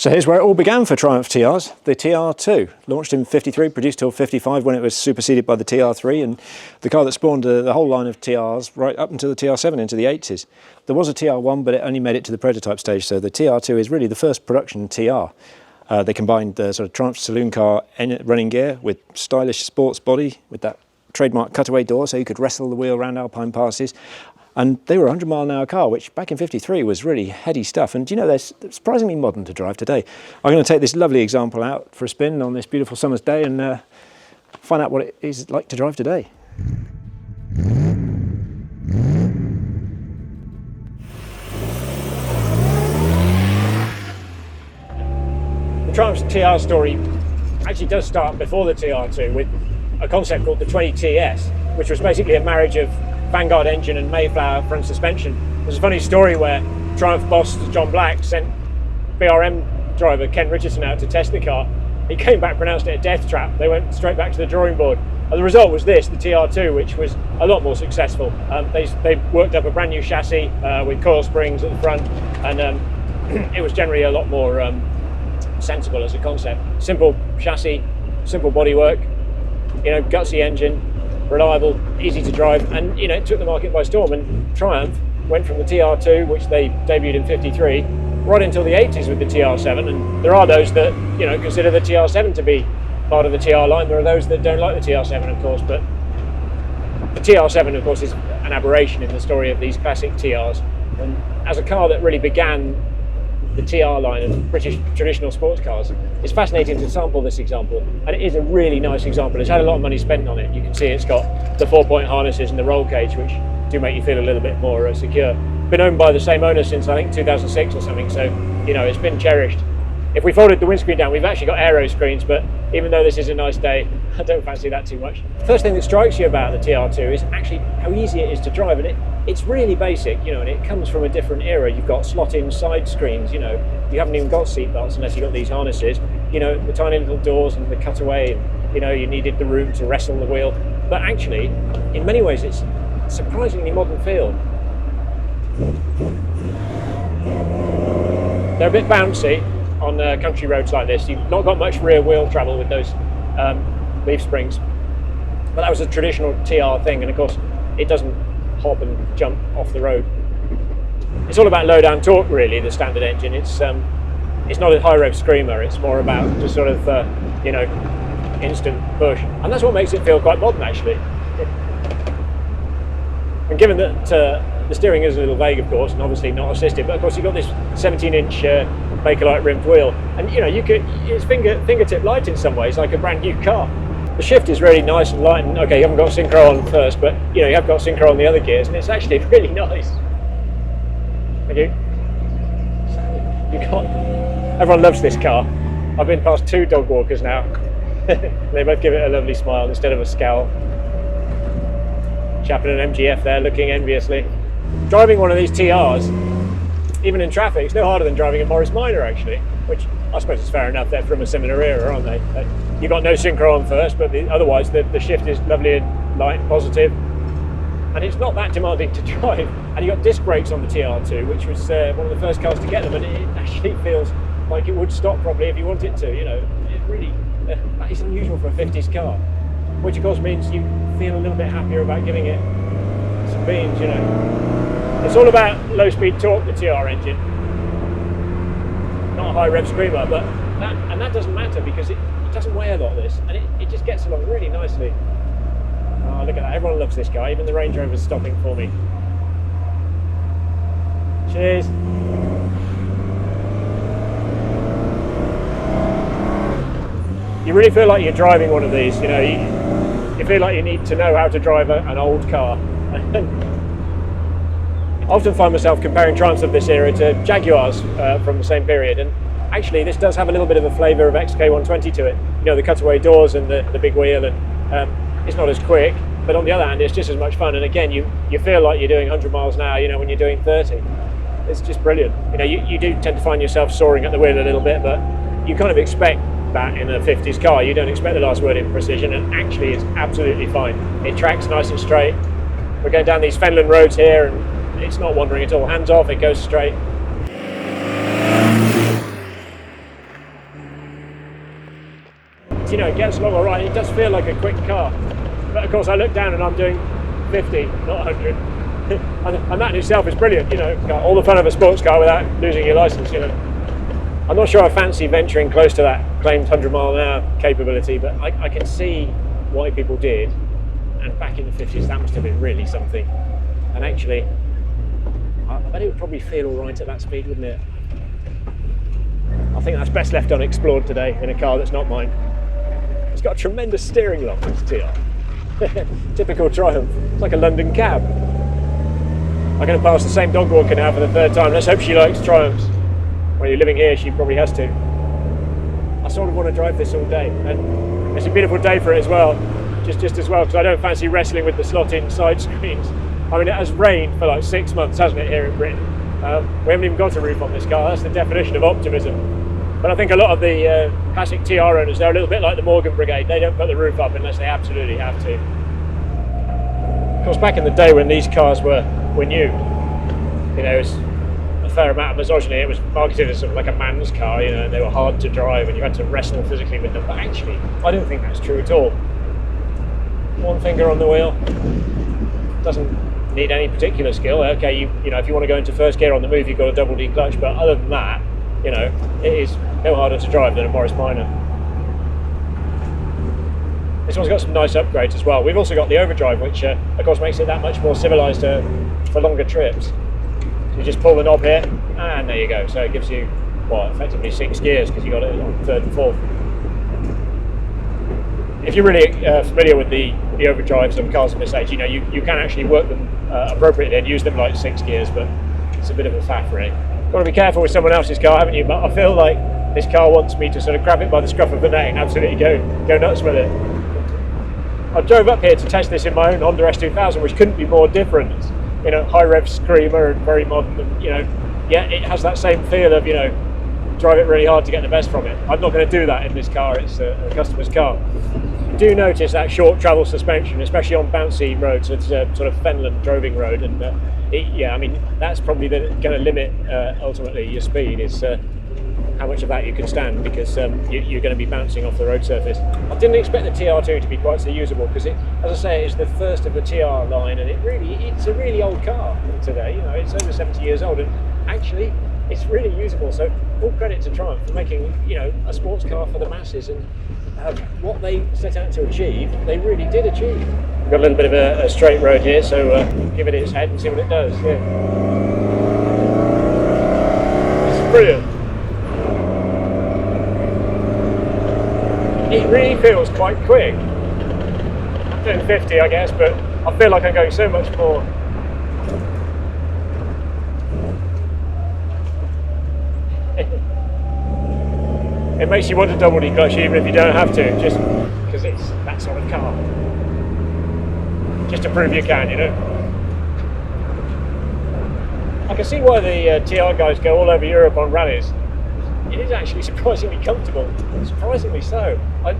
So here's where it all began for Triumph TRs, the TR2, launched in 53, produced till 55 when it was superseded by the TR3, and the car that spawned the whole line of TRs right up until the TR7 into the 80s. There was a TR1, but it only made it to the prototype stage, so the TR2 is really the first production TR. They combined the sort of Triumph saloon car running gear with stylish sports body, with that trademark cutaway door so you could wrestle the wheel around Alpine passes. And they were a 100-mile-an-hour car, which back in 53 was really heady stuff. And you know, they're surprisingly modern to drive today. I'm going to take this lovely example out for a spin on this beautiful summer's day and find out what it is like to drive today. The Triumph TR story actually does start before the TR2 with a concept called the 20TS, which was basically a marriage of Vanguard engine and Mayflower front suspension. There's a funny story where Triumph boss John Black sent BRM driver Ken Richardson out to test the car. He came back, pronounced it a death trap. They went straight back to the drawing board. And the result was this, the TR2, which was a lot more successful. They worked up a brand new chassis with coil springs at the front, and it was generally a lot more sensible as a concept. Simple chassis, simple bodywork, you know, gutsy engine, reliable, easy to drive, and you know, it took the market by storm. And Triumph went from the TR2, which they debuted in 53, right until the 80s with the TR7. And there are those that, you know, consider the TR7 to be part of the TR line. There are those that don't like the TR7, of course, but the TR7, of course, is an aberration in the story of these classic TRs. And as a car that really began the TR line of British traditional sports cars, it's fascinating to sample this example, and it is a really nice example. It's had a lot of money spent on it. You can see it's got the 4-point harnesses and the roll cage, which do make you feel a little bit more secure. Been owned by the same owner since I think 2006 or something, so you know, it's been cherished. If we folded the windscreen down, we've actually got aero screens, but even though this is a nice day, I don't fancy that too much. First thing that strikes you about the TR2 is actually how easy it is to drive, and it's really basic, you know, and it comes from a different era. You've got slot-in side screens, you know, you haven't even got seat belts unless you've got these harnesses, you know, the tiny little doors and the cutaway, and you know, you needed the room to wrestle the wheel. But actually, in many ways, it's surprisingly modern feel. They're a bit bouncy on country roads like this. You've not got much rear wheel travel with those leaf springs, but that was a traditional TR thing, and of course it doesn't hop and jump off the road. It's all about low down torque, really, the standard engine. It's not a high rev screamer, it's more about just sort of you know, instant push, and that's what makes it feel quite modern actually. And given that the steering is a little vague, of course, and obviously not assisted, but of course you've got this 17-inch Bakelite rimmed wheel, and you know, it's fingertip light in some ways, like a brand new car. The shift is really nice and light, and okay, you haven't got synchro on first, but you know, you have got synchro on the other gears, and it's actually really nice. Thank you. Everyone loves this car. I've been past 2 dog walkers now. They both give it a lovely smile instead of a scowl. Chap in an MGF there looking enviously. Driving one of these TRs, even in traffic, it's no harder than driving a Morris Minor actually, which I suppose is fair enough, they're from a similar era, aren't they? You've got no synchro on first, but otherwise the shift is lovely and light and positive, and it's not that demanding to drive. And you've got disc brakes on the TR2, which was one of the first cars to get them, and it actually feels like it would stop properly if you want it to, you know. It really, that is unusual for a 50s car, which of course means you feel a little bit happier about giving it some beans, you know. It's all about low speed torque, the TR engine. Not a high rev screamer, but that doesn't matter because it doesn't weigh a lot, this, and it just gets along really nicely. Oh, look at that, everyone loves this guy, even the Range Rover's stopping for me. Cheers. You really feel like you're driving one of these, you know, you feel like you need to know how to drive an old car. I often find myself comparing Triumphs of this era to Jaguars from the same period, and actually this does have a little bit of a flavour of XK120 to it. You know, the cutaway doors and the big wheel, and it's not as quick, but on the other hand it's just as much fun, and again you feel like you're doing 100 miles an hour, you know, when you're doing 30. It's just brilliant. You know, you do tend to find yourself soaring at the wheel a little bit, but you kind of expect that in a 50s car. You don't expect the last word in precision, and actually it's absolutely fine. It tracks nice and straight. We're going down these Fenland roads here, and it's not wandering at all. Hands off, it goes straight. you know, it gets along all right. It does feel like a quick car, but of course I look down and I'm doing 50, not 100, and that in itself is brilliant. You know, got all the fun of a sports car without losing your license. You know, I'm not sure I fancy venturing close to that claimed 100-mile-an-hour capability, but I can see why people did. And back in the 50s, that must have been really something. And actually, I bet it would probably feel all right at that speed, wouldn't it? I think that's best left unexplored today in a car that's not mine. It's got a tremendous steering lock, this TR. Typical Triumph. It's like a London cab. I'm going to pass the same dog walker now for the third time. Let's hope she likes Triumphs. When you're living here, she probably has to. I sort of want to drive this all day, and it's a beautiful day for it as well. Just as well, because I don't fancy wrestling with the slot-in side screens. I mean, it has rained for like 6 months, hasn't it, here in Britain? We haven't even got a roof on this car. That's the definition of optimism. But I think a lot of the classic TR owners, they're a little bit like the Morgan Brigade. They don't put the roof up unless they absolutely have to. Of course, back in the day when these cars were new, you know, it was a fair amount of misogyny. It was marketed as sort of like a man's car, you know, and they were hard to drive and you had to wrestle physically with them. But actually, I don't think that's true at all. One finger on the wheel, doesn't need any particular skill. Okay, you know, if you want to go into first gear on the move, you've got a double D clutch, but other than that, you know, it is no harder to drive than a Morris Minor. This one's got some nice upgrades as well. We've also got the overdrive, which of course makes it that much more civilised for longer trips. So you just pull the knob here, and there you go. So it gives you, well, effectively 6 gears because you got it on third and fourth. If you're really familiar with the overdrives of cars of this age, you know, you can actually work them appropriately and use them like 6 gears, but it's a bit of a faff, really. Got to be careful with someone else's car, haven't you? But I feel like this car wants me to sort of grab it by the scruff of the neck and absolutely go nuts with it. I drove up here to test this in my own Honda S2000, which couldn't be more different. It's, you know, high rev screamer and very modern, and, you know, yeah, it has that same feel of, you know, drive it really hard to get the best from it. I'm not going to do that in this car. It's a customer's car. Do notice that short travel suspension, especially on bouncy roads. It's a sort of Fenland droving road, and yeah, I mean, that's probably going to limit ultimately your speed, is how much of that you can stand, because you're going to be bouncing off the road surface. I didn't expect the TR2 to be quite so usable, because it, as I say, it's the first of the TR line, and it's a really old car today. You know, it's over 70 years old, and actually it's really usable. So all credit to Triumph for making, you know, a sports car for the masses, and what they set out to achieve, they really did achieve. We've got a little bit of a straight road here, so give it its head and see what it does. Yeah. It's brilliant. It really feels quite quick. I'm doing 50, I guess, but I feel like I'm going so much more. It makes you want to double declutch even if you don't have to, just because it's that sort of car. Just to prove you can, you know. I can see why the TR guys go all over Europe on rallies. It is actually surprisingly comfortable, surprisingly so. I'm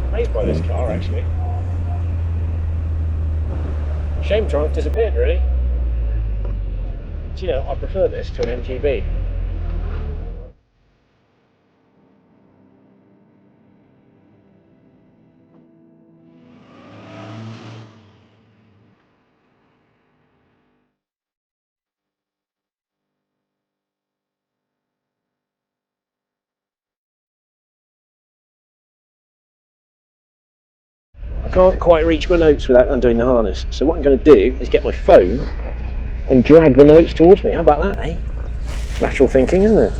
amazed by this car, actually. Shame Triumph disappeared, really. But, you know, I prefer this to an MGB. I can't quite reach my notes without undoing the harness, so what I'm going to do is get my phone and drag the notes towards me. How about that, eh? Lateral thinking, isn't it?